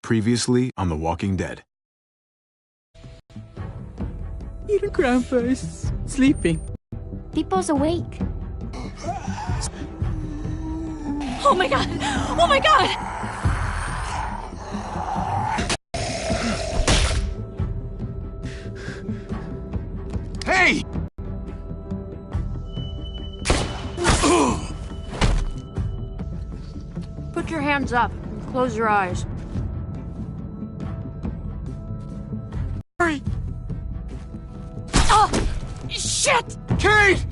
Previously on The Walking Dead. Your grandpa is sleeping. People's awake. Oh my god! Oh my god! Hey! Put your hands up and close your eyes. Hurry! Oh! Shit! Kate!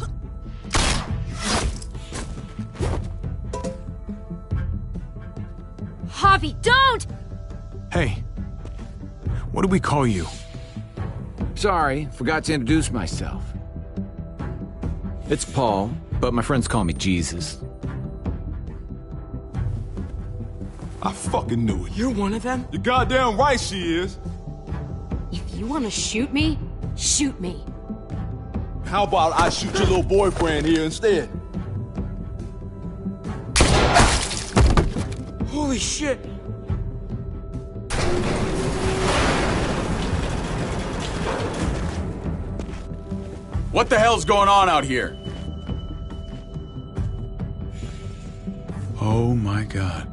Javi, don't! Hey. What do we call you? Sorry, forgot to introduce myself. It's Paul, but my friends call me Jesus. I fucking knew it. You're one of them? You're goddamn right she is. If you want to shoot me, shoot me. How about I shoot your little boyfriend here instead? Holy shit! What the hell's going on out here? Oh my god.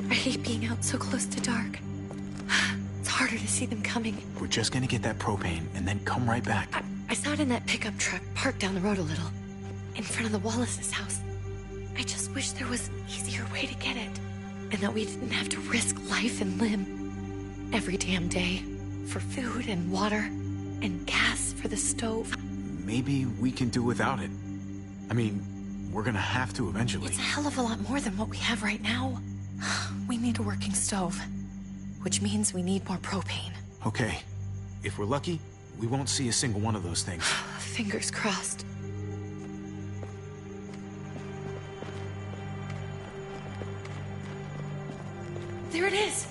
I hate being out so close to dark. It's harder to see them coming. We're just gonna get that propane and then come right back. I saw it in that pickup truck parked down the road a little, in front of the Wallace's house. I just wish there was an easier way to get it, and that we didn't have to risk life and limb every damn day for food and water and gas for the stove. Maybe we can do without it. I mean, we're gonna have to eventually. It's a hell of a lot more than what we have right now. We need a working stove, which means we need more propane. Okay. If we're lucky, we won't see a single one of those things. Fingers crossed. There it is!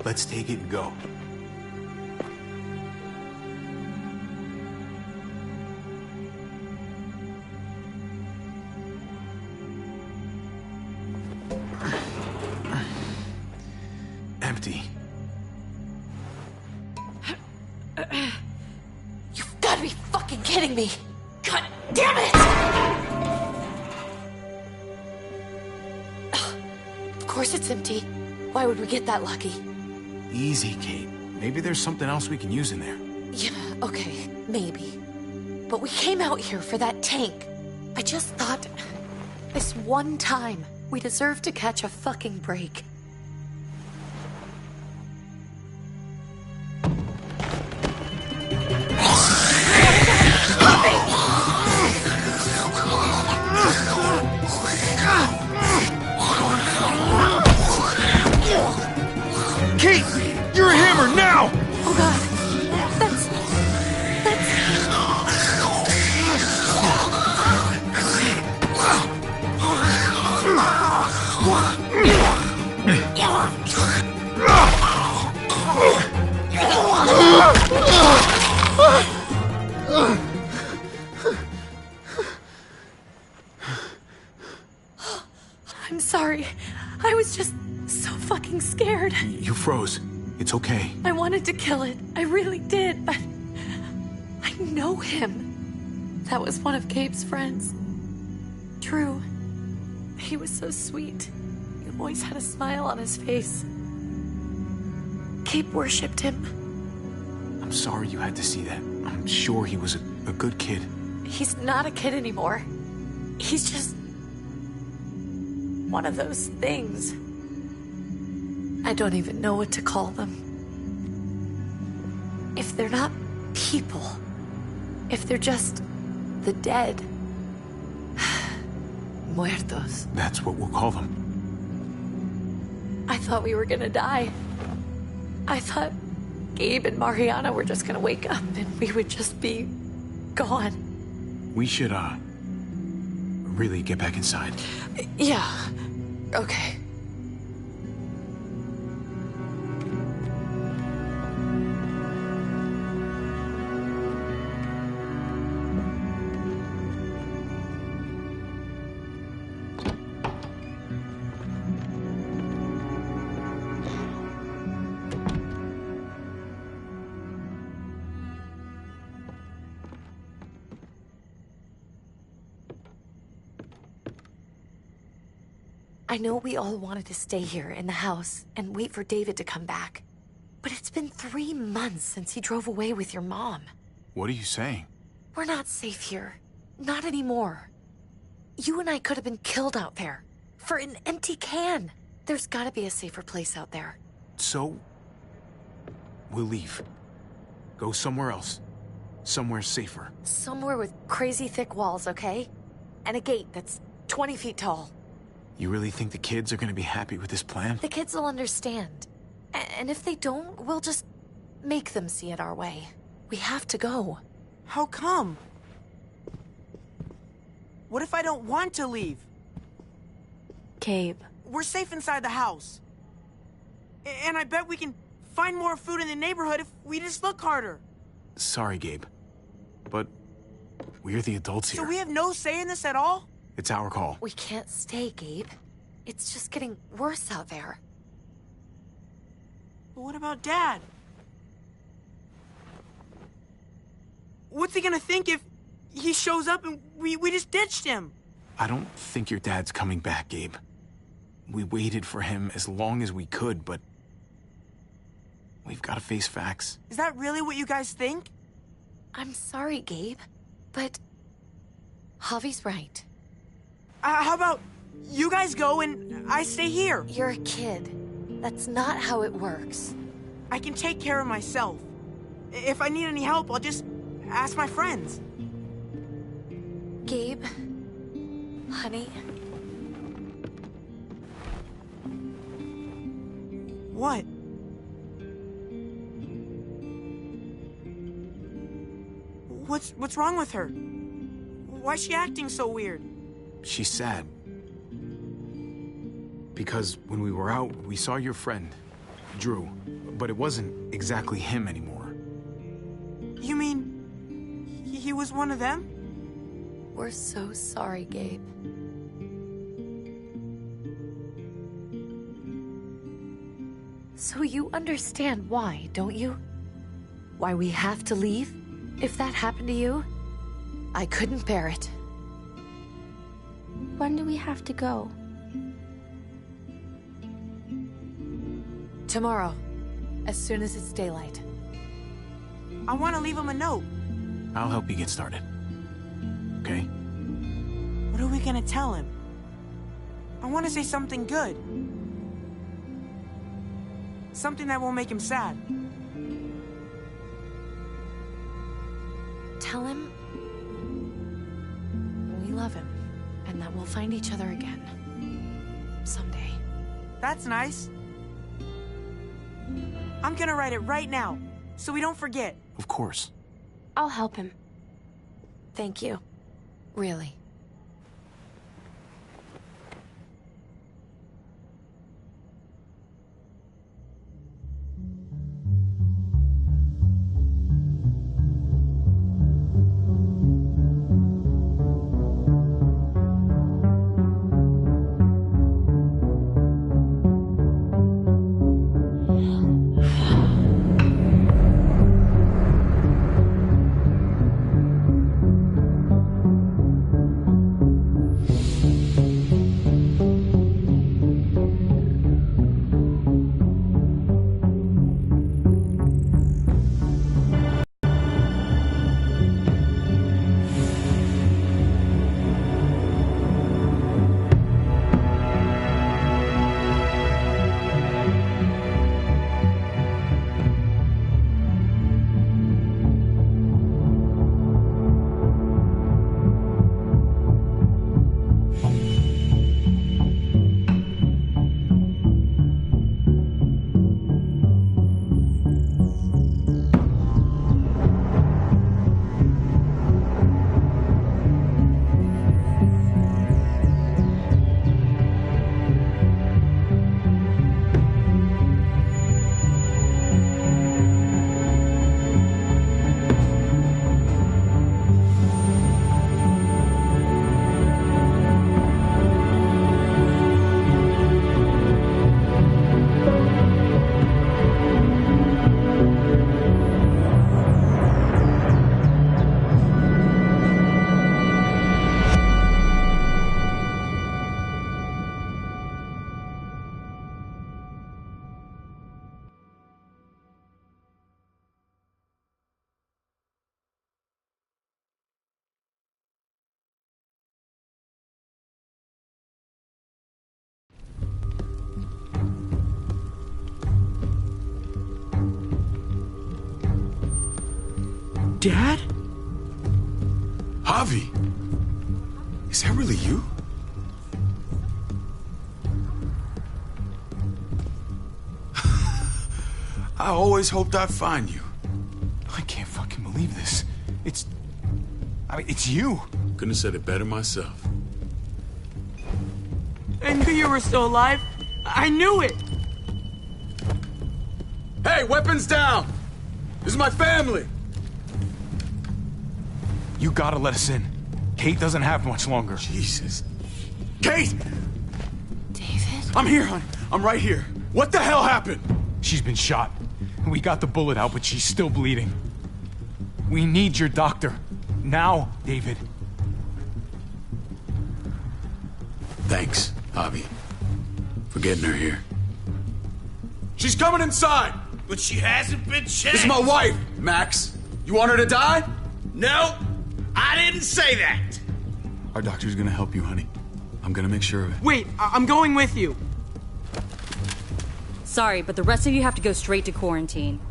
Let's take it and go. Empty. You've got to be fucking kidding me! God damn it! Of course it's empty. Why would we get that lucky? Easy, Kate. Maybe there's something else we can use in there. Yeah, okay, maybe. But we came out here for that tank. I just thought, this one time, we deserve to catch a fucking break. Kate, you're a hammer now! Oh god, that's... I'm sorry. I was just so fucking scared. You froze. It's okay. I wanted to kill it. I really did, but I know him. That was one of Gabe's friends. Drew. He was so sweet. He always had a smile on his face. Gabe worshipped him. I'm sorry you had to see that. I'm sure he was a good kid. He's not a kid anymore. He's just one of those things. I don't even know what to call them. If they're not people, if they're just the dead, muertos. That's what we'll call them. I thought we were gonna die. I thought Gabe and Mariana were just gonna wake up and we would just be gone. We should, really get back inside. Yeah. Okay. I know we all wanted to stay here in the house and wait for David to come back. But it's been 3 months since he drove away with your mom. What are you saying? We're not safe here. Not anymore. You and I could have been killed out there. For an empty can. There's gotta be a safer place out there. So, we'll leave. Go somewhere else. Somewhere safer. Somewhere with crazy thick walls, okay? And a gate that's 20 feet tall. You really think the kids are gonna be happy with this plan? The kids will understand. And if they don't, we'll just make them see it our way. We have to go. How come? What if I don't want to leave? Gabe. We're safe inside the house. And I bet we can find more food in the neighborhood if we just look harder. Sorry, Gabe. But we're the adults here. So we have no say in this at all? It's our call. We can't stay, Gabe. It's just getting worse out there. But what about Dad? What's he gonna think if he shows up and we just ditched him? I don't think your dad's coming back, Gabe. We waited for him as long as we could, but we've got to face facts. Is that really what you guys think? I'm sorry, Gabe, but Javi's right. How about you guys go and I stay here? You're a kid. That's not how it works. I can take care of myself. If I need any help, I'll just ask my friends. Gabe, honey. What? What's wrong with her? Why's she acting so weird? She's sad. Because when we were out, we saw your friend, Drew. But it wasn't exactly him anymore. You mean he was one of them? We're so sorry, Gabe. So you understand why, don't you? Why we have to leave? If that happened to you, I couldn't bear it. When do we have to go? Tomorrow, as soon as it's daylight. I want to leave him a note. I'll help you get started. Okay? What are we gonna tell him? I want to say something good. Something that won't make him sad. Tell him we love him and that we'll find each other again. Someday. That's nice. I'm gonna write it right now, so we don't forget. Of course. I'll help him. Thank you. Really. Dad? Javi! Is that really you? I always hoped I'd find you. I can't fucking believe this. It's you. Couldn't have said it better myself. I knew you were still alive. I knew it. Hey, weapons down! This is my family! You gotta let us in. Kate doesn't have much longer. Jesus. Kate! David? I'm here, hon. I'm right here. What the hell happened? She's been shot. We got the bullet out, but she's still bleeding. We need your doctor. Now, David. Thanks, Javi, for getting her here. She's coming inside! But she hasn't been checked. This is my wife, Max. You want her to die? No, I didn't say that. Our doctor's gonna help you, honey. I'm gonna make sure of it. Wait, I'm going with you. Sorry, but the rest of you have to go straight to quarantine.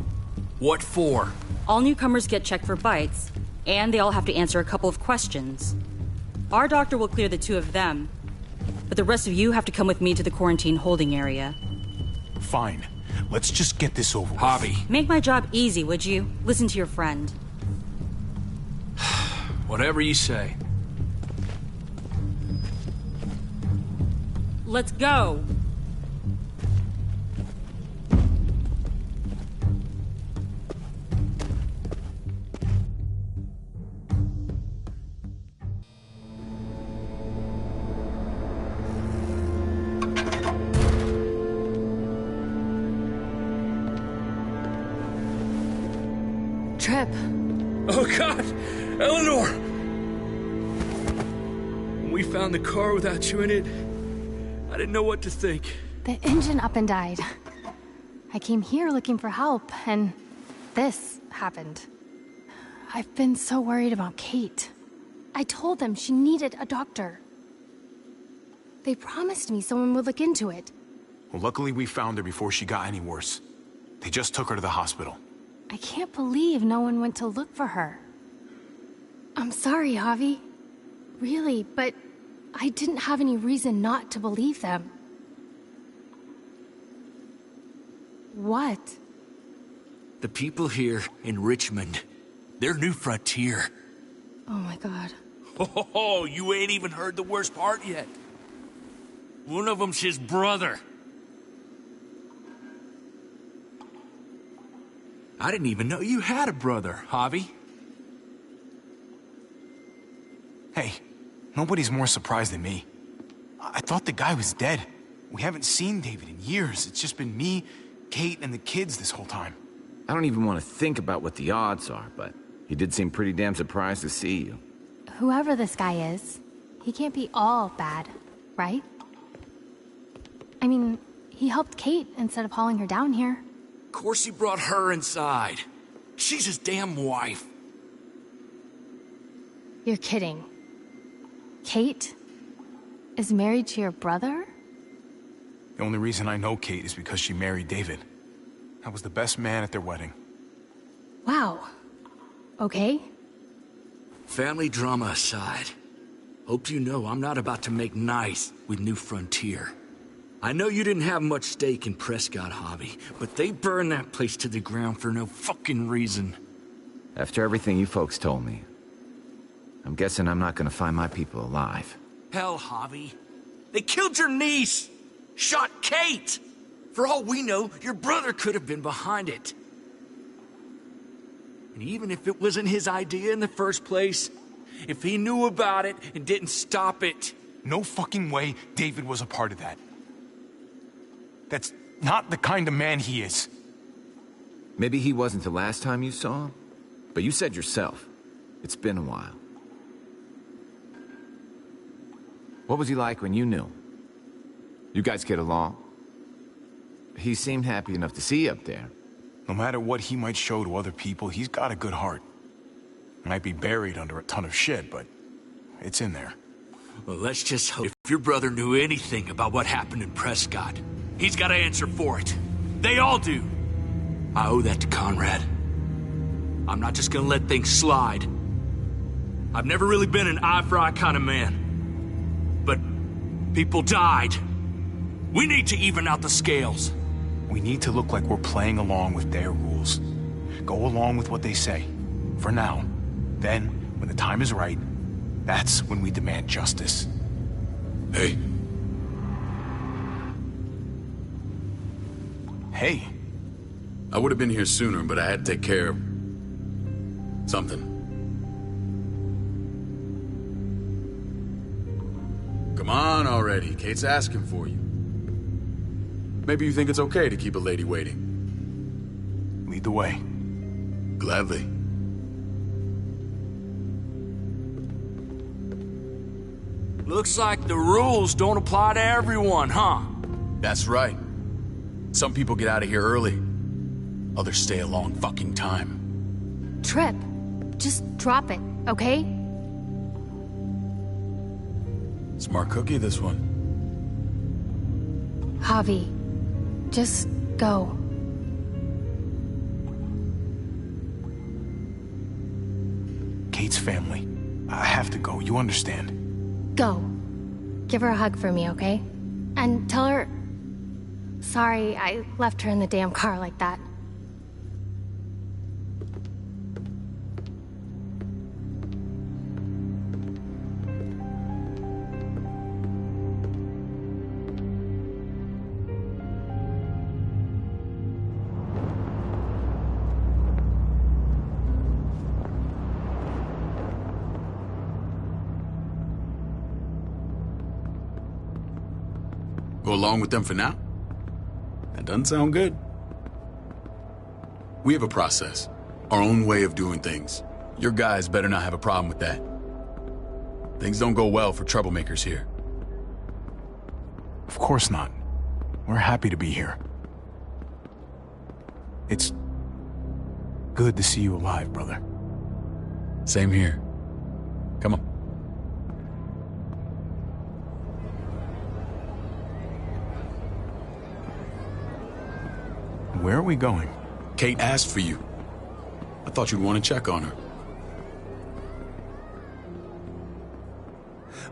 What for? All newcomers get checked for bites, and they all have to answer a couple of questions. Our doctor will clear the two of them, but the rest of you have to come with me to the quarantine holding area. Fine. Let's just get this over with. Javi. Make my job easy, would you? Listen to your friend. Whatever you say. Let's go! Trip. Oh, God! Eleanor! When we found the car without you in it, I didn't know what to think. The engine up and died. I came here looking for help, and this happened. I've been so worried about Kate. I told them she needed a doctor. They promised me someone would look into it. Well, luckily we found her before she got any worse. They just took her to the hospital. I can't believe no one went to look for her. I'm sorry, Javi. Really, but I didn't have any reason not to believe them. What? The people here in Richmond, their new frontier. Oh my God. Oh, you ain't even heard the worst part yet. One of them's his brother. I didn't even know you had a brother, Javi. Hey, nobody's more surprised than me. I thought the guy was dead. We haven't seen David in years. It's just been me, Kate, and the kids this whole time. I don't even want to think about what the odds are, but he did seem pretty damn surprised to see you. Whoever this guy is, he can't be all bad, right? I mean, he helped Kate instead of hauling her down here. Of course he brought her inside. She's his damn wife. You're kidding. Kate is married to your brother? The only reason I know Kate is because she married David. I was the best man at their wedding. Wow. Okay. Family drama aside, hope you know I'm not about to make nice with New Frontier. I know you didn't have much stake in Prescott, Javi, but they burned that place to the ground for no fucking reason. After everything you folks told me, I'm guessing I'm not gonna find my people alive. Hell, Javi. They killed your niece! Shot Kate! For all we know, your brother could have been behind it. And even if it wasn't his idea in the first place, if he knew about it and didn't stop it... No fucking way David was a part of that. That's not the kind of man he is. Maybe he wasn't the last time you saw him, but you said yourself, it's been a while. What was he like when you knew him? You guys get along? He seemed happy enough to see you up there. No matter what he might show to other people, he's got a good heart. Might be buried under a ton of shit, but it's in there. Well, let's just hope if your brother knew anything about what happened in Prescott, he's got to answer for it. They all do. I owe that to Conrad. I'm not just gonna let things slide. I've never really been an eye-for-eye kind of man. But people died. We need to even out the scales. We need to look like we're playing along with their rules. Go along with what they say. For now. Then, when the time is right, that's when we demand justice. Hey. Hey. I would have been here sooner, but I had to take care of something. Come on already. Kate's asking for you. Maybe you think it's okay to keep a lady waiting. Lead the way. Gladly. Looks like the rules don't apply to everyone, huh? That's right. Some people get out of here early. Others stay a long fucking time. Trip, just drop it, okay? Smart cookie, this one. Javi, just go. Kate's family. I have to go, you understand. Go. Give her a hug for me, okay? And tell her... Sorry, I left her in the damn car like that. Go along with them for now? That doesn't sound good. We have a process, our own way of doing things. Your guys better not have a problem with that. Things don't go well for troublemakers here. Of course not. We're happy to be here. It's good to see you alive, brother. Same here. Come on. Where are we going? Kate asked for you. I thought you'd want to check on her.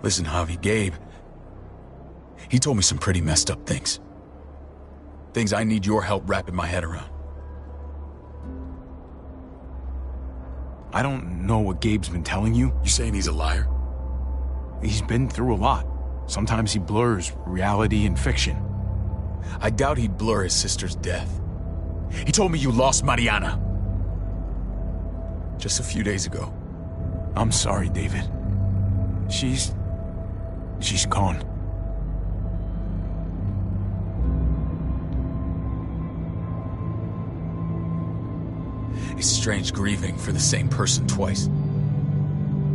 Listen, Javi, Gabe, he told me some pretty messed up things. Things I need your help wrapping my head around. I don't know what Gabe's been telling you. You saying he's a liar? He's been through a lot. Sometimes he blurs reality and fiction. I doubt he'd blur his sister's death. He told me you lost Mariana. Just a few days ago. I'm sorry, David. She's gone. It's strange grieving for the same person twice.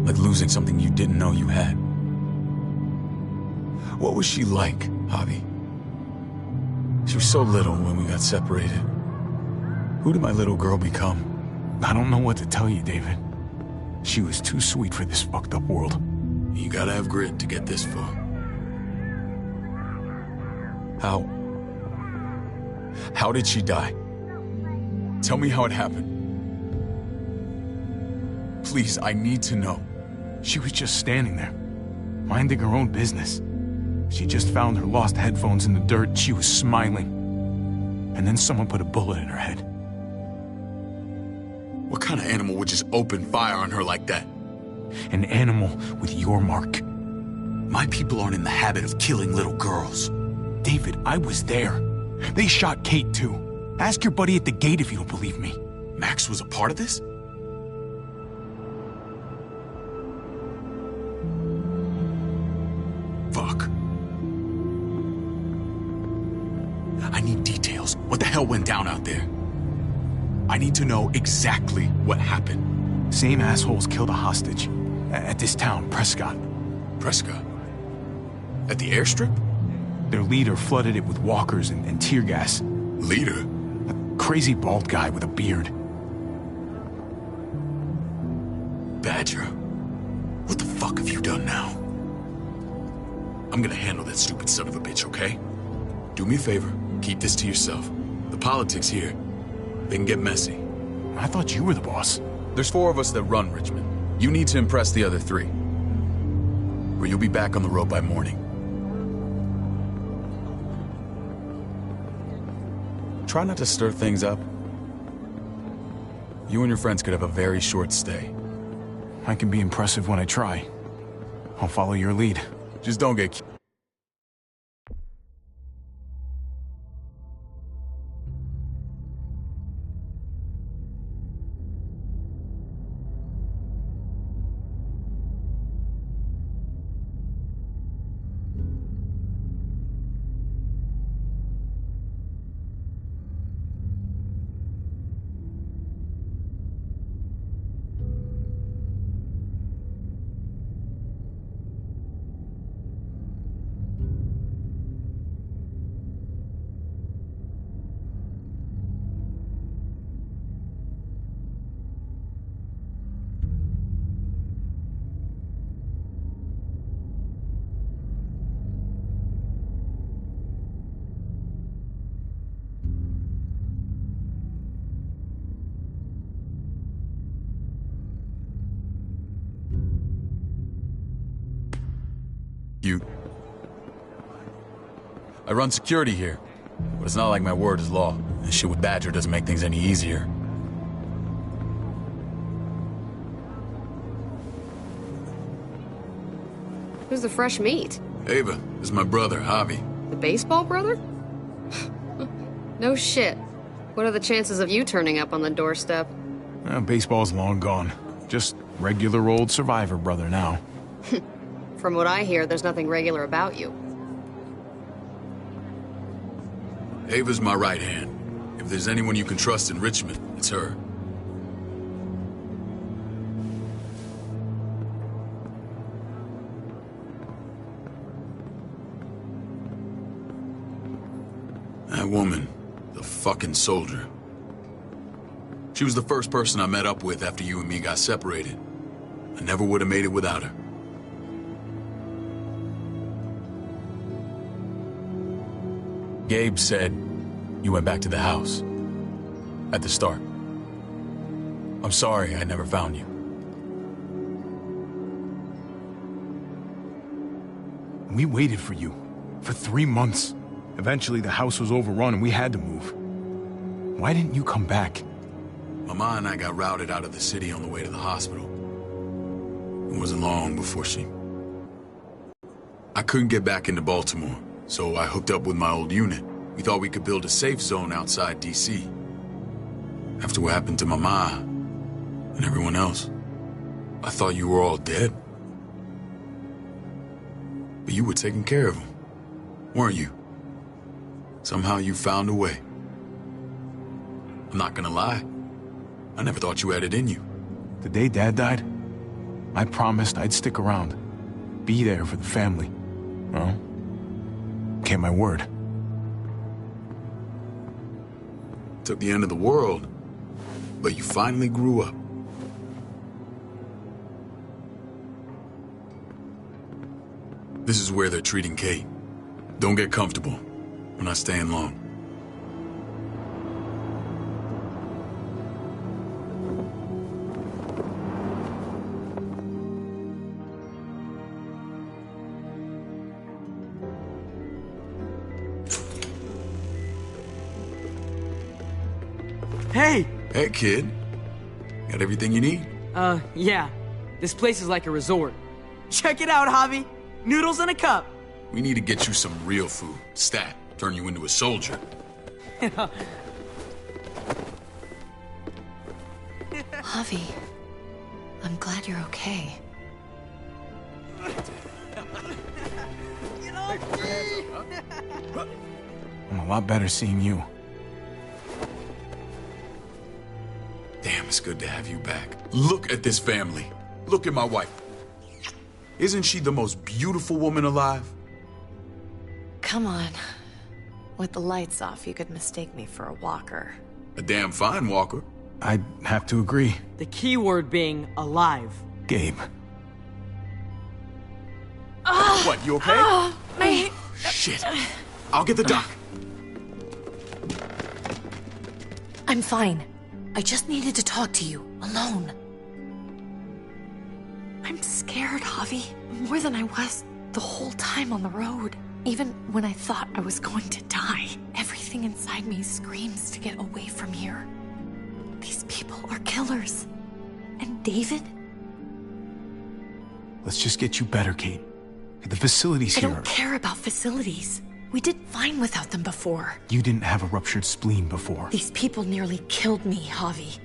Like losing something you didn't know you had. What was she like, Javi? She was so little when we got separated. Who did my little girl become? I don't know what to tell you, David. She was too sweet for this fucked up world. You gotta have grit to get this far. How did she die? Tell me how it happened. Please, I need to know. She was just standing there, minding her own business. She just found her lost headphones in the dirt and she was smiling. And then someone put a bullet in her head. What kind of animal would just open fire on her like that? An animal with your mark. My people aren't in the habit of killing little girls. David, I was there. They shot Kate too. Ask your buddy at the gate if you don't believe me. Max was a part of this? Fuck. I need details. What the hell went down out there? I need to know exactly what happened. Same assholes killed a hostage. At this town, Prescott. Prescott? At the airstrip? Their leader flooded it with walkers and tear gas. Leader? A crazy bald guy with a beard. Badger, what the fuck have you done now? I'm gonna handle that stupid son of a bitch, okay? Do me a favor, keep this to yourself. The politics here, they can get messy. I thought you were the boss. There's 4 of us that run Richmond. You need to impress the other 3. Or you'll be back on the road by morning. Try not to stir things up. You and your friends could have a very short stay. I can be impressive when I try. I'll follow your lead. Just don't get... I run security here, but it's not like my word is law. This shit with Badger doesn't make things any easier. Who's the fresh meat? Ava, this is my brother, Javi. The baseball brother? No shit. What are the chances of you turning up on the doorstep? Baseball's long gone. Just regular old survivor brother now. From what I hear, there's nothing regular about you. Ava's my right hand. If there's anyone you can trust in Richmond, it's her. That woman, the fucking soldier. She was the first person I met up with after you and me got separated. I never would have made it without her. Gabe said you went back to the house. At the start. I'm sorry I never found you. We waited for you. For 3 months. Eventually the house was overrun and we had to move. Why didn't you come back? Mama and I got routed out of the city on the way to the hospital. It wasn't long before she... I couldn't get back into Baltimore, so I hooked up with my old unit. We thought we could build a safe zone outside D.C. After what happened to Mama and everyone else, I thought you were all dead. But you were taking care of them, weren't you? Somehow you found a way. I'm not gonna lie. I never thought you had it in you. The day Dad died, I promised I'd stick around. Be there for the family. Well, kept my word. Took the end of the world, but you finally grew up. This is where they're treating Kate. Don't get comfortable. We're not staying long. Hey! Hey, kid. Got everything you need? Yeah. This place is like a resort. Check it out, Javi. Noodles in a cup. We need to get you some real food. Stat. Turn you into a soldier. Javi, I'm glad you're okay. I'm a lot better seeing you. Damn, it's good to have you back. Look at this family. Look at my wife. Isn't she the most beautiful woman alive? Come on. With the lights off, you could mistake me for a walker. A damn fine walker. I'd have to agree. The key word being alive. Gabe. What, you okay? My... Shit. I'll get the doc. I'm fine. I just needed to talk to you, alone. I'm scared, Javi. More than I was the whole time on the road. Even when I thought I was going to die, everything inside me screams to get away from here. These people are killers. And David? Let's just get you better, Kate. The facilities here... I don't care about facilities. We did fine without them before. You didn't have a ruptured spleen before. These people nearly killed me, Javi.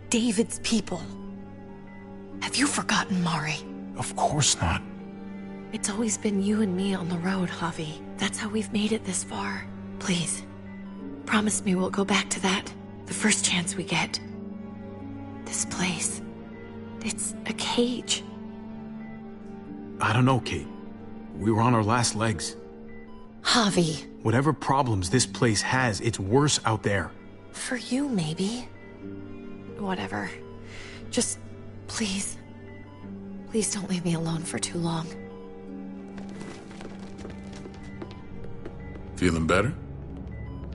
David's people. Have you forgotten, Mari? Of course not. It's always been you and me on the road, Javi. That's how we've made it this far. Please, promise me we'll go back to that the first chance we get. This place, it's a cage. I don't know, Kate. We were on our last legs. Javi. Whatever problems this place has, it's worse out there. For you, maybe. Whatever. Just, please. Please don't leave me alone for too long. Feeling better?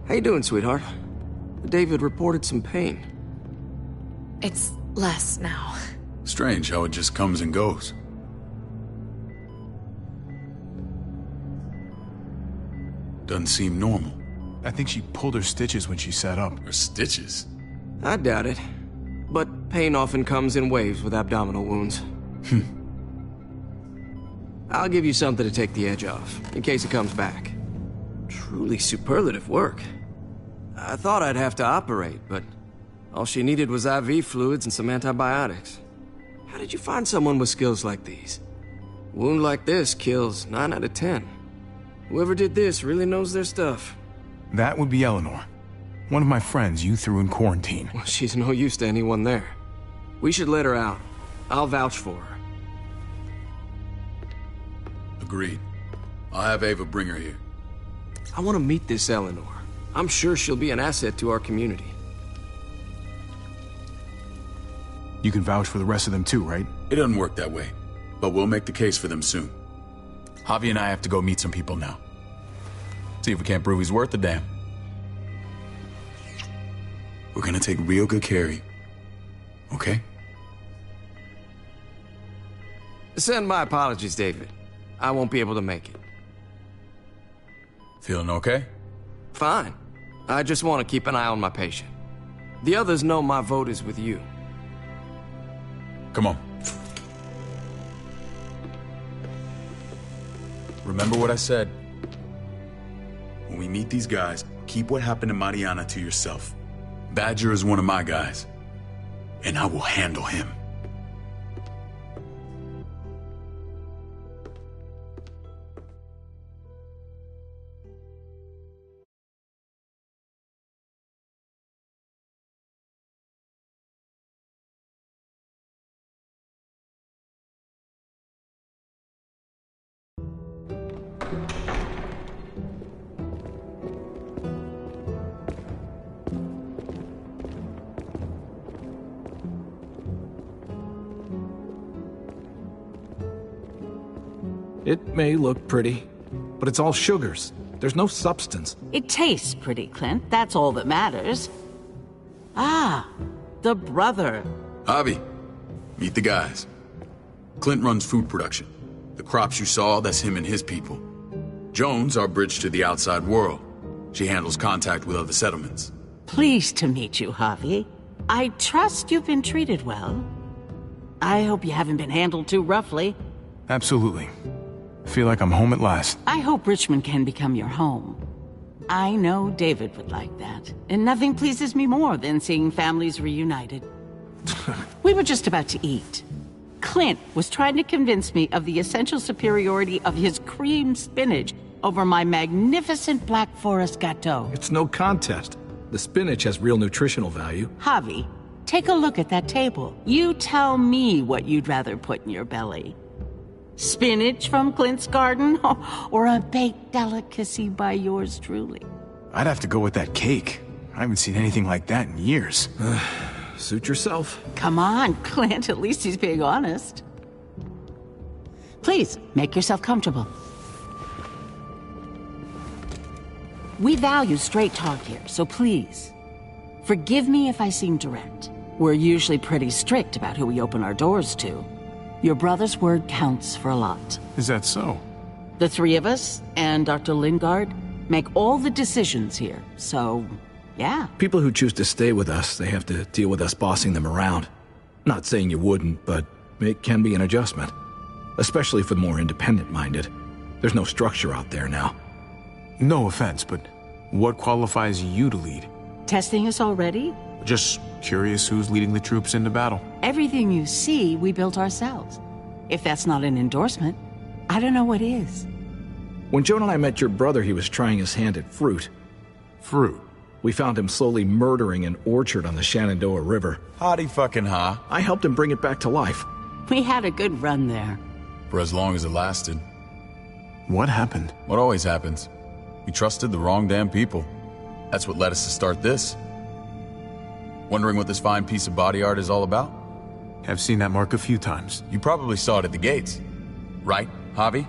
How you doing, sweetheart? David reported some pain. It's less now. Strange how it just comes and goes. Doesn't seem normal. I think she pulled her stitches when she sat up. Her stitches? I doubt it. But pain often comes in waves with abdominal wounds. I'll give you something to take the edge off, in case it comes back. Truly superlative work. I thought I'd have to operate, but all she needed was IV fluids and some antibiotics. How did you find someone with skills like these? A wound like this kills 9 out of 10. Whoever did this really knows their stuff. That would be Eleanor. One of my friends you threw in quarantine. Well, she's no use to anyone there. We should let her out. I'll vouch for her. Agreed. I'll have Ava bring her here. I want to meet this Eleanor. I'm sure she'll be an asset to our community. You can vouch for the rest of them too, right? It doesn't work that way, but we'll make the case for them soon. Javi and I have to go meet some people now. See if we can't prove he's worth the damn. We're gonna take real good care of you. Okay? Send my apologies, David. I won't be able to make it. Feeling okay? Fine. I just want to keep an eye on my patient. The others know my vote is with you. Come on. Remember what I said. When we meet these guys, keep what happened to Mariana to yourself. Badger is one of my guys, and I will handle him. It may look pretty, but it's all sugars. There's no substance. It tastes pretty, Clint. That's all that matters. Ah, the brother. Javi, meet the guys. Clint runs food production. The crops you saw, that's him and his people. Jones, our bridge to the outside world. She handles contact with other settlements. Pleased to meet you, Javi. I trust you've been treated well. I hope you haven't been handled too roughly. Absolutely. Feel like I'm home at last. I hope Richmond can become your home. I know David would like that, and nothing pleases me more than seeing families reunited. We were just about to eat. Clint was trying to convince me of the essential superiority of his cream spinach over my magnificent Black Forest gâteau. It's no contest. The spinach has real nutritional value. Javi, take a look at that table. You tell me what you'd rather put in your belly. Spinach from Clint's garden, or a baked delicacy by yours truly? I'd have to go with that cake. I haven't seen anything like that in years. Suit yourself. Come on, Clint, at least he's being honest. Please, make yourself comfortable. We value straight talk here, so please, forgive me if I seem direct. We're usually pretty strict about who we open our doors to. Your brother's word counts for a lot. Is that so? The three of us and Dr. Lingard make all the decisions here, so yeah. People who choose to stay with us, they have to deal with us bossing them around. Not saying you wouldn't, but it can be an adjustment. Especially for the more independent-minded. There's no structure out there now. No offense, but what qualifies you to lead? Testing us already? Just curious who's leading the troops into battle. Everything you see, we built ourselves. If that's not an endorsement, I don't know what is. When Joan and I met your brother, he was trying his hand at fruit. Fruit? We found him slowly murdering an orchard on the Shenandoah River. Howdy fucking ha. I helped him bring it back to life. We had a good run there. For as long as it lasted. What happened? What always happens. We trusted the wrong damn people. That's what led us to start this. Wondering what this fine piece of body art is all about? I've seen that mark a few times. You probably saw it at the gates. Right, Javi?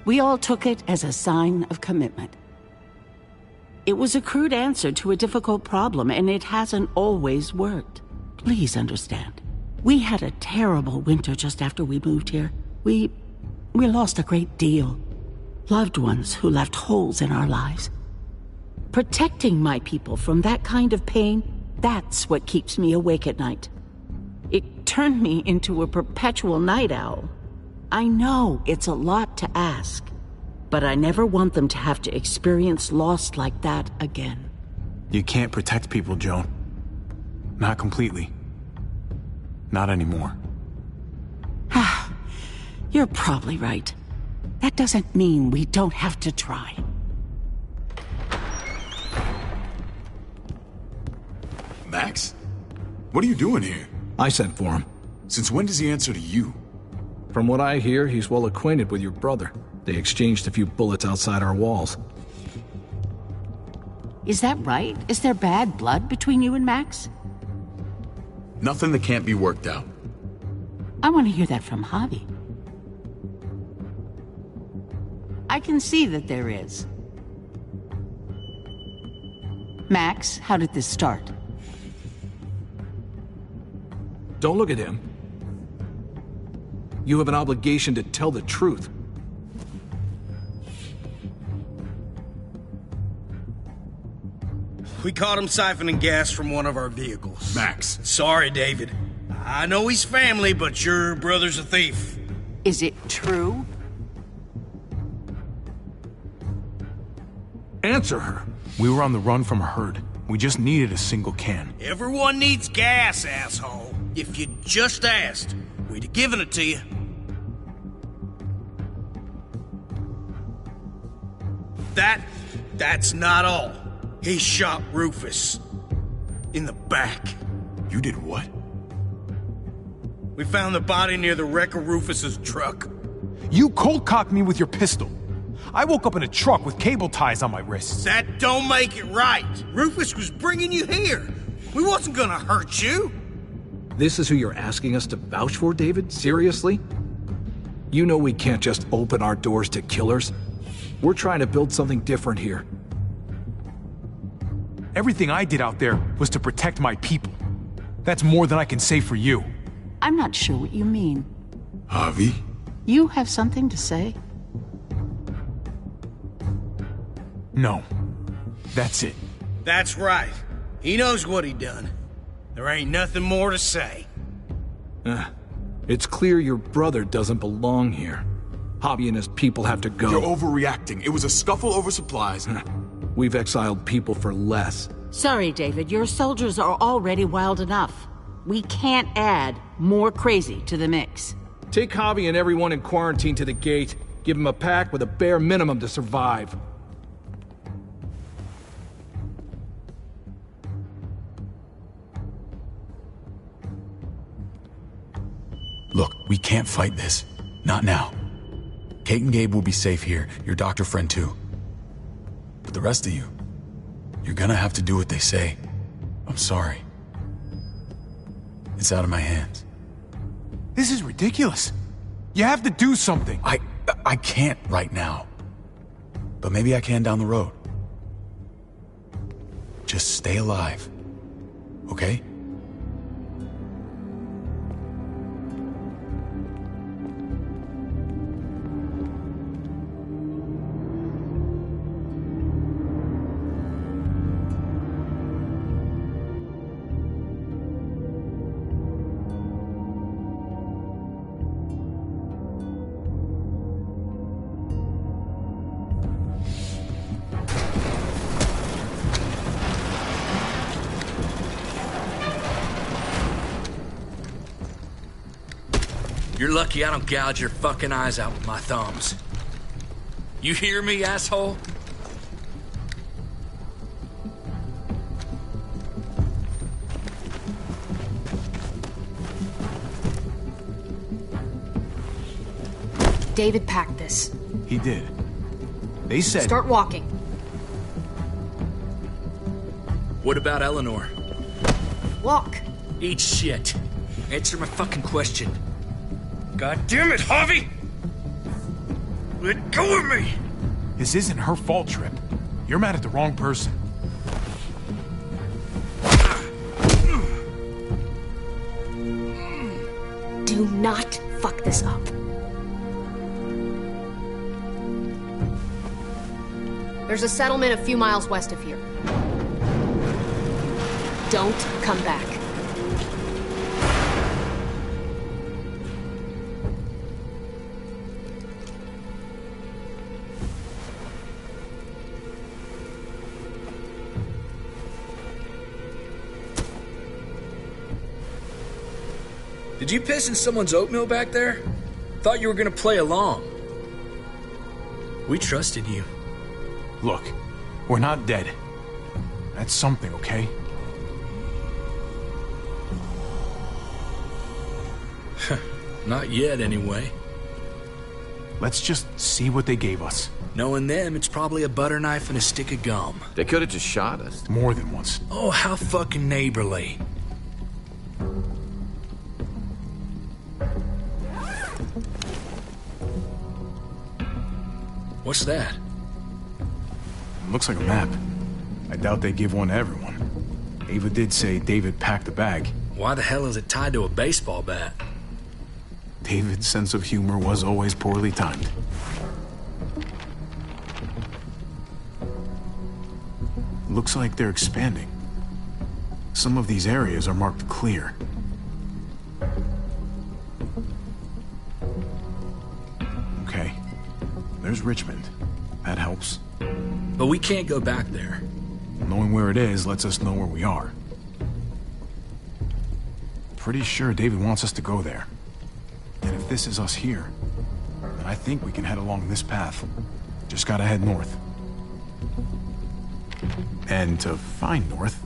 We all took it as a sign of commitment. It was a crude answer to a difficult problem, and it hasn't always worked. Please understand. We had a terrible winter just after we moved here. We lost a great deal. Loved ones who left holes in our lives. Protecting my people from that kind of pain, that's what keeps me awake at night. It turned me into a perpetual night owl. I know it's a lot to ask, but I never want them to have to experience loss like that again. You can't protect people, Joan. Not completely. Not anymore. You're probably right. That doesn't mean we don't have to try. Max? What are you doing here? I sent for him. Since when does he answer to you? From what I hear, he's well acquainted with your brother. They exchanged a few bullets outside our walls. Is that right? Is there bad blood between you and Max? Nothing that can't be worked out. I want to hear that from Javi. I can see that there is. Max, how did this start? Don't look at him. You have an obligation to tell the truth. We caught him siphoning gas from one of our vehicles. Max. Sorry, David. I know he's family, but your brother's a thief. Is it true? Answer her. We were on the run from a herd. We just needed a single can. Everyone needs gas, asshole. If you just asked, we'd have given it to you. That's not all. He shot Rufus. In the back. You did what? We found the body near the wreck of Rufus's truck. You cold-cocked me with your pistol. I woke up in a truck with cable ties on my wrists. That don't make it right. Rufus was bringing you here. We wasn't gonna hurt you. This is who you're asking us to vouch for, David? Seriously? You know we can't just open our doors to killers. We're trying to build something different here. Everything I did out there was to protect my people. That's more than I can say for you. I'm not sure what you mean. Javi? You have something to say? No. That's it. That's right. He knows what he done. There ain't nothing more to say. It's clear your brother doesn't belong here. Javi and his people have to go. You're overreacting. It was a scuffle over supplies. We've exiled people for less. Sorry, David. Your soldiers are already wild enough. We can't add more crazy to the mix. Take Javi and everyone in quarantine to the gate. Give them a pack with a bare minimum to survive. Look, we can't fight this. Not now. Kate and Gabe will be safe here, your doctor friend too. But the rest of you, you're gonna have to do what they say. I'm sorry. It's out of my hands. This is ridiculous. You have to do something. I can't right now. But maybe I can down the road. Just stay alive. Okay? You're lucky I don't gouge your fucking eyes out with my thumbs. You hear me, asshole? David packed this. He did. They said... Start walking. What about Eleanor? Walk. Eat shit. Answer my fucking question. God damn it, Harvey! Let go of me! This isn't her fault, Trip. You're mad at the wrong person. Do not fuck this up. There's a settlement a few miles west of here. Don't come back. Did you piss in someone's oatmeal back there? Thought you were gonna play along. We trusted you. Look, we're not dead. That's something, okay? Not yet, anyway. Let's just see what they gave us. Knowing them, it's probably a butter knife and a stick of gum. They could have just shot us. More than once. Oh, how fucking neighborly. What's that? Looks like a map. I doubt they give one to everyone. Ava did say David packed the bag. Why the hell is it tied to a baseball bat? David's sense of humor was always poorly timed. Looks like they're expanding. Some of these areas are marked clear. Okay. There's Richmond. That helps. But we can't go back there. Knowing where it is lets us know where we are. Pretty sure David wants us to go there. And if this is us here, then I think we can head along this path. Just gotta head north. And to find north...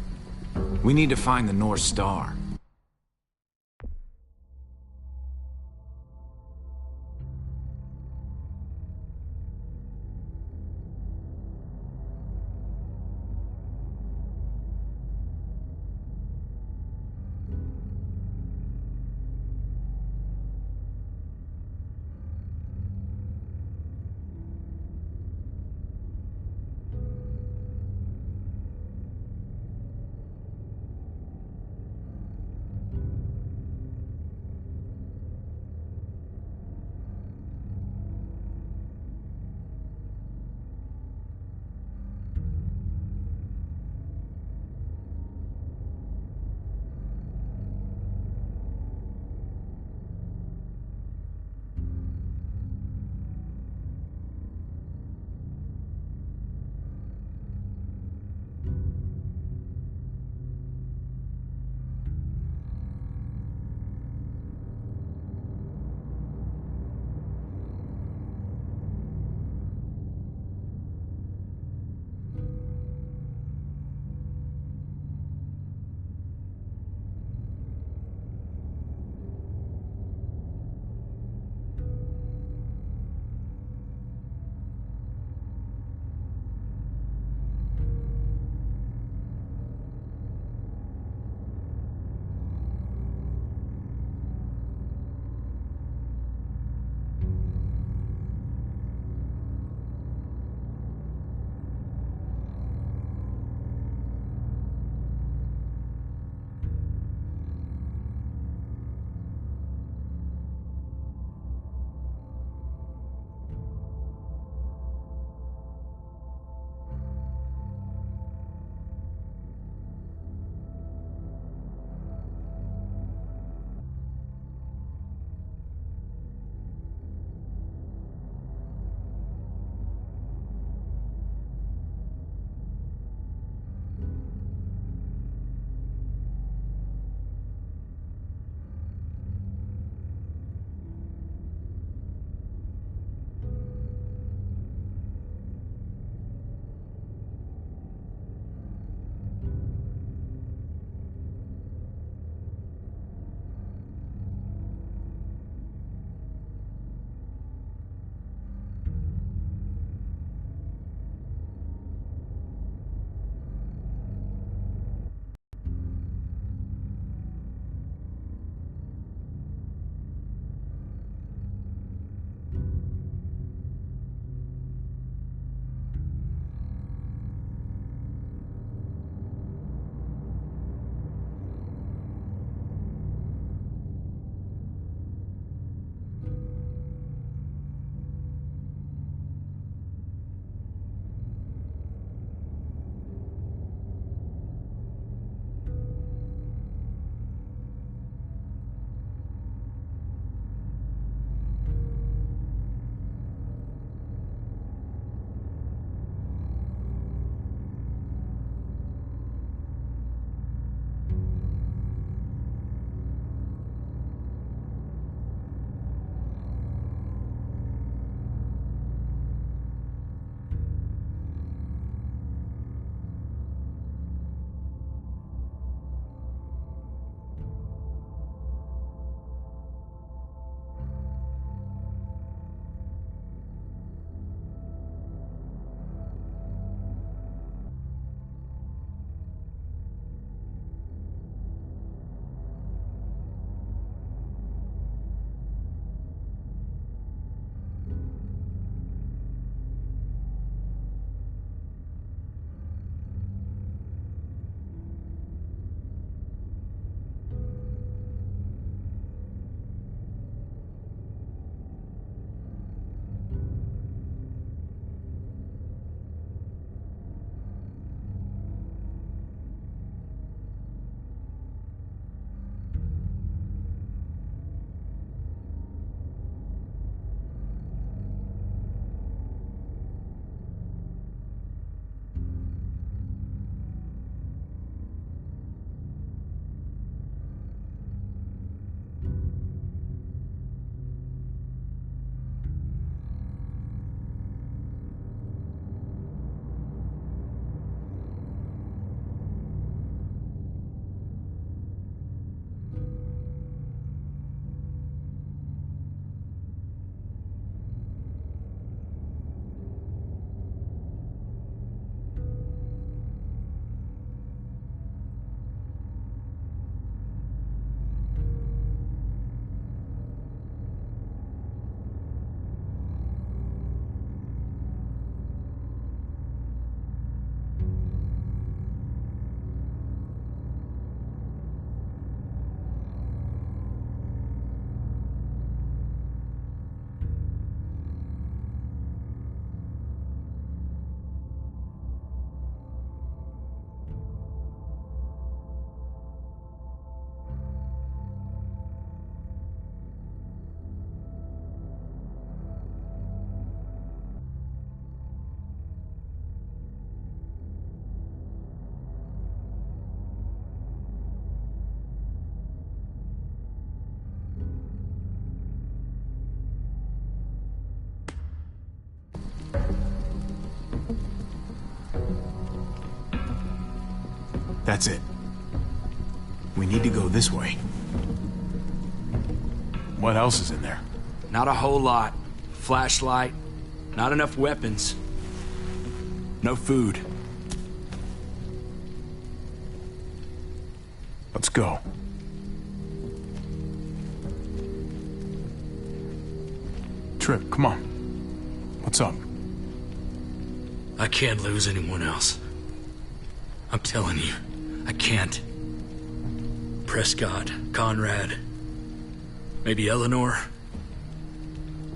We need to find the North Star. That's it. We need to go this way. What else is in there? Not a whole lot. Flashlight, not enough weapons. No food. Let's go. Trip, come on. What's up? I can't lose anyone else. I'm telling you, I can't. Prescott, Conrad, maybe Eleanor.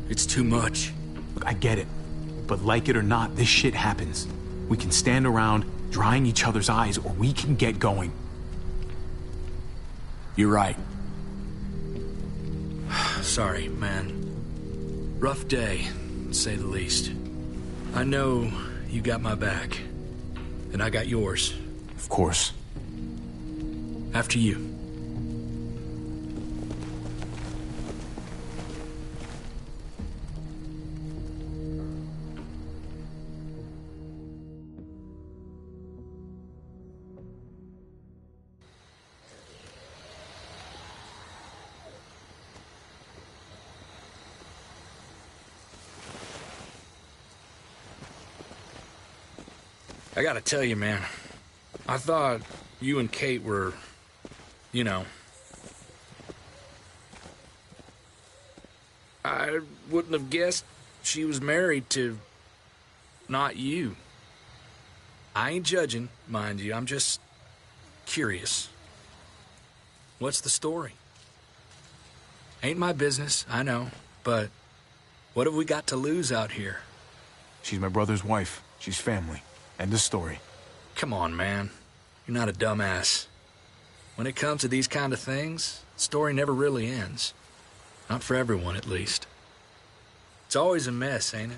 It's too much. Look, I get it. But like it or not, this shit happens. We can stand around drying each other's eyes, or we can get going. You're right. Sorry, man. Rough day, to say the least. I know you got my back, and I got yours. Of course. After you. I gotta tell you, man, I thought you and Kate were, you know... I wouldn't have guessed she was married to... not you. I ain't judging, mind you, I'm just... curious. What's the story? Ain't my business, I know, but... what have we got to lose out here? She's my brother's wife. She's family. End of story. Come on, man. You're not a dumbass. When it comes to these kind of things, the story never really ends. Not for everyone, at least. It's always a mess, ain't it?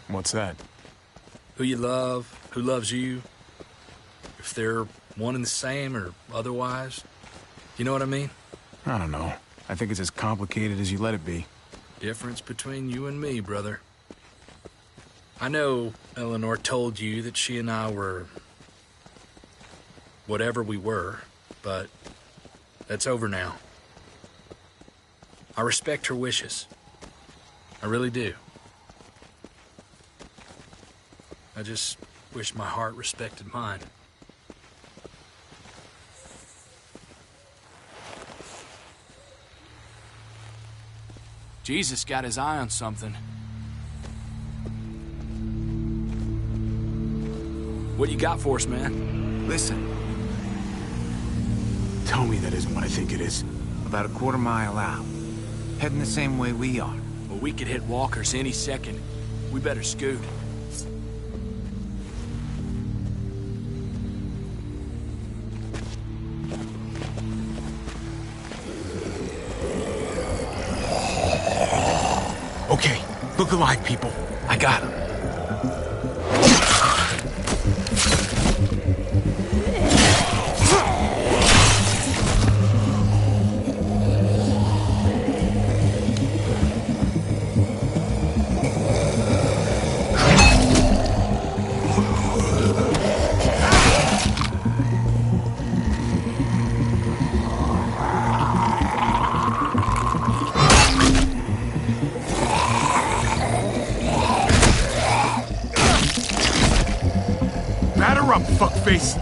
What's that? Who you love, who loves you, if they're one and the same or otherwise. You know what I mean? I don't know. I think it's as complicated as you let it be. Difference between you and me, brother. I know Eleanor told you that she and I were... whatever we were, but that's over now. I respect her wishes. I really do. I just wish my heart respected mine. Jesus got his eye on something. What you got for us, man? Listen. Tell me that isn't what I think it is. About a quarter mile out. Heading the same way we are. Well, we could hit walkers any second. We better scoot. Okay, look alive, people. I got him. Batter up, fuckface!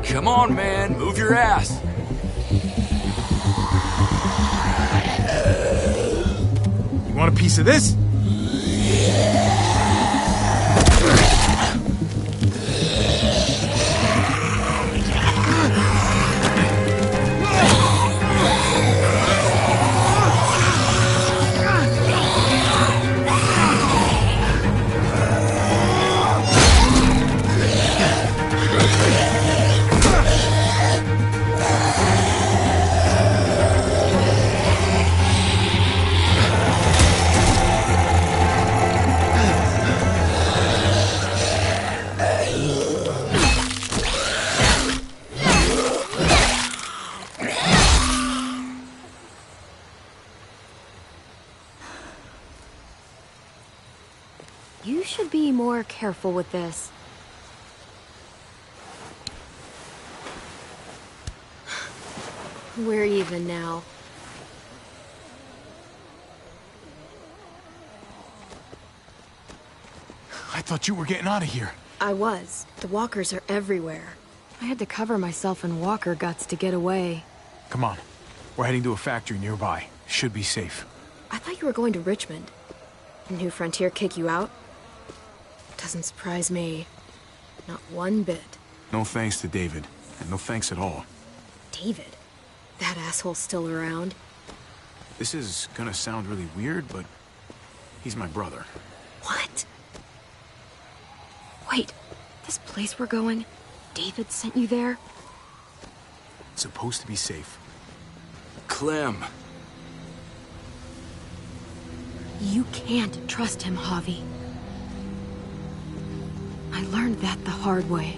Come on, man. Move your ass. You want a piece of this? You should be more careful with this. We're even now. I thought you were getting out of here. I was. The walkers are everywhere. I had to cover myself in walker guts to get away. Come on. We're heading to a factory nearby. Should be safe. I thought you were going to Richmond. New Frontier kick you out? Doesn't surprise me. Not one bit. No thanks to David. And no thanks at all. David? That asshole's still around? This is gonna sound really weird, but he's my brother. What? Wait, this place we're going, David sent you there? It's supposed to be safe. Clem. You can't trust him, Javi. I learned that the hard way.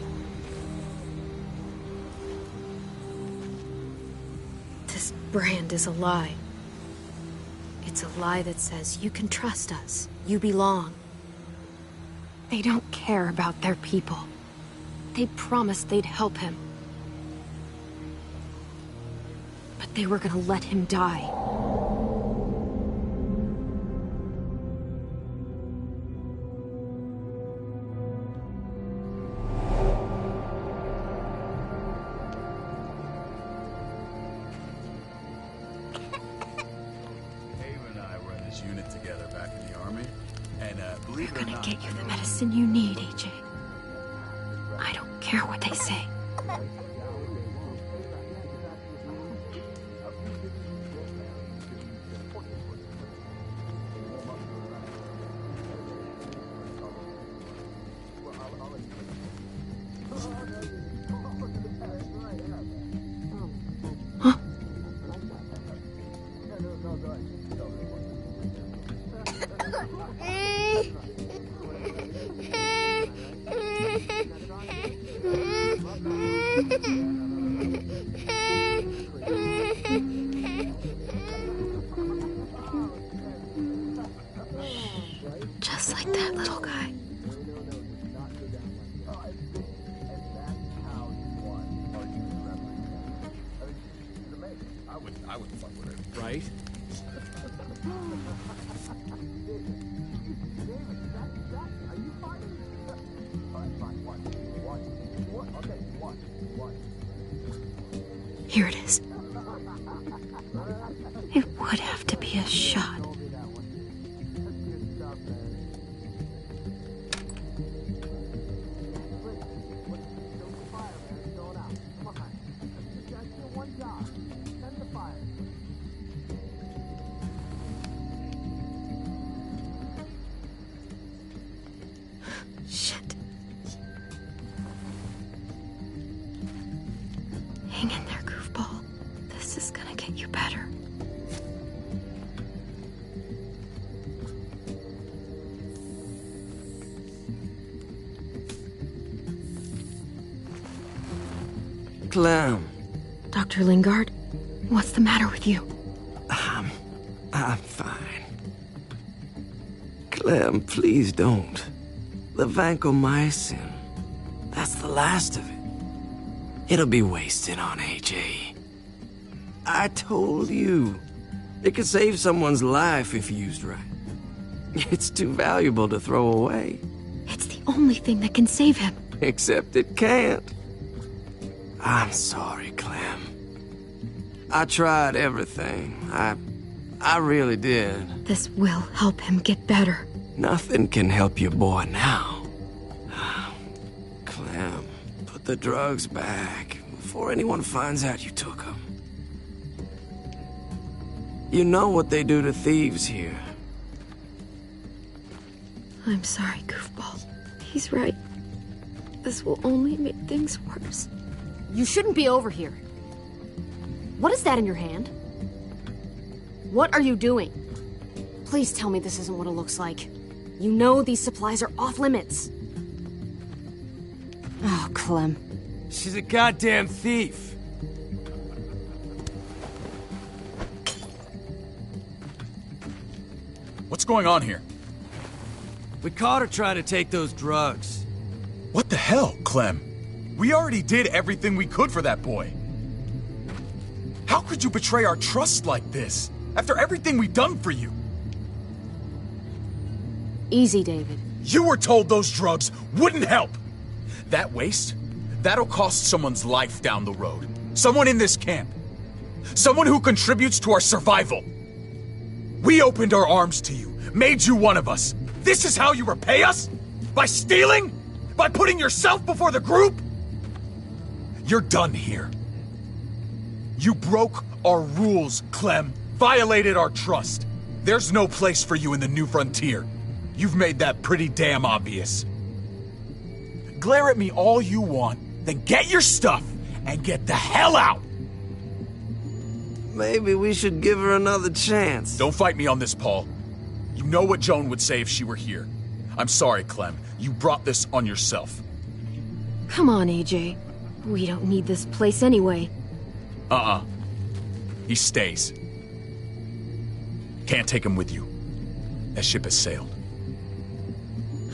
This brand is a lie. It's a lie that says you can trust us, you belong. They don't care about their people. They promised they'd help him. But they were gonna let him die. They're gonna get you the medicine you need, AJ. I don't care what they say. Huh? Just like that little guy. I wouldn't fuck with it. Right? Here it is. It would have to be a shot. Shit. Hang in there, goofball. This is gonna get you better. Clem. Dr. Lingard, what's the matter with you? I'm fine. Clem, please don't. The vancomycin. That's the last of it. It'll be wasted on AJ. I told you. It could save someone's life if used right. It's too valuable to throw away. It's the only thing that can save him. Except it can't. I'm sorry, Clem. I tried everything. I really did. This will help him get better. Nothing can help your boy now. Clem, put the drugs back before anyone finds out you took them. You know what they do to thieves here. I'm sorry, goofball. He's right. This will only make things worse. You shouldn't be over here. What is that in your hand? What are you doing? Please tell me this isn't what it looks like. You know these supplies are off limits. Oh, Clem. She's a goddamn thief. What's going on here? We caught her trying to take those drugs. What the hell, Clem? We already did everything we could for that boy. How could you betray our trust like this, after everything we've done for you? Easy, David. You were told those drugs wouldn't help. That waste, that'll cost someone's life down the road. Someone in this camp. Someone who contributes to our survival. We opened our arms to you, made you one of us. This is how you repay us? By stealing? By putting yourself before the group? You're done here. You broke our rules, Clem. Violated our trust. There's no place for you in the new frontier. You've made that pretty damn obvious. Glare at me all you want, then get your stuff and get the hell out! Maybe we should give her another chance. Don't fight me on this, Paul. You know what Joan would say if she were here. I'm sorry, Clem. You brought this on yourself. Come on, AJ. We don't need this place anyway. He stays. Can't take him with you. That ship has sailed.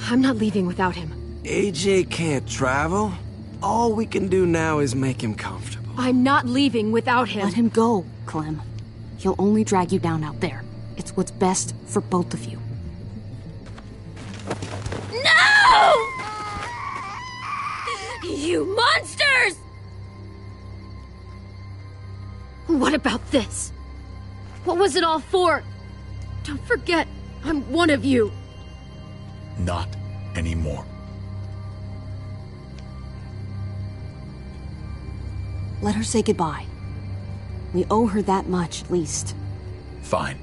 I'm not leaving without him. AJ can't travel. All we can do now is make him comfortable. I'm not leaving without him. Let him go, Clem. He'll only drag you down out there. It's what's best for both of you. No! You monsters! What about this? What was it all for? Don't forget, I'm one of you. Not anymore. Let her say goodbye. We owe her that much, at least. Fine.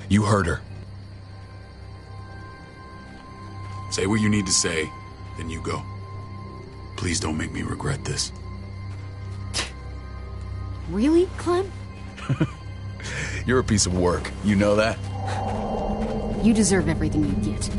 You heard her. Say what you need to say, then you go. Please don't make me regret this. Really, Clem? You're a piece of work. You know that? You deserve everything you get.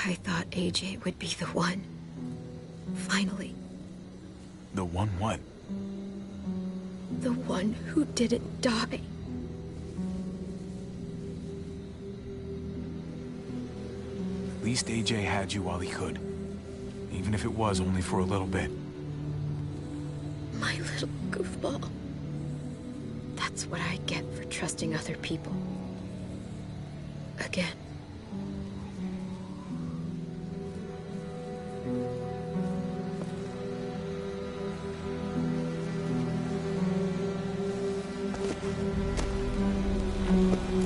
I thought AJ would be the one. Finally. The one what? The one who didn't die. At least AJ had you while he could. Even if it was only for a little bit. My little goofball. That's what I get for trusting other people. Again.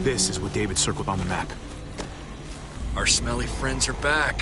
This is what David circled on the map. Our smelly friends are back.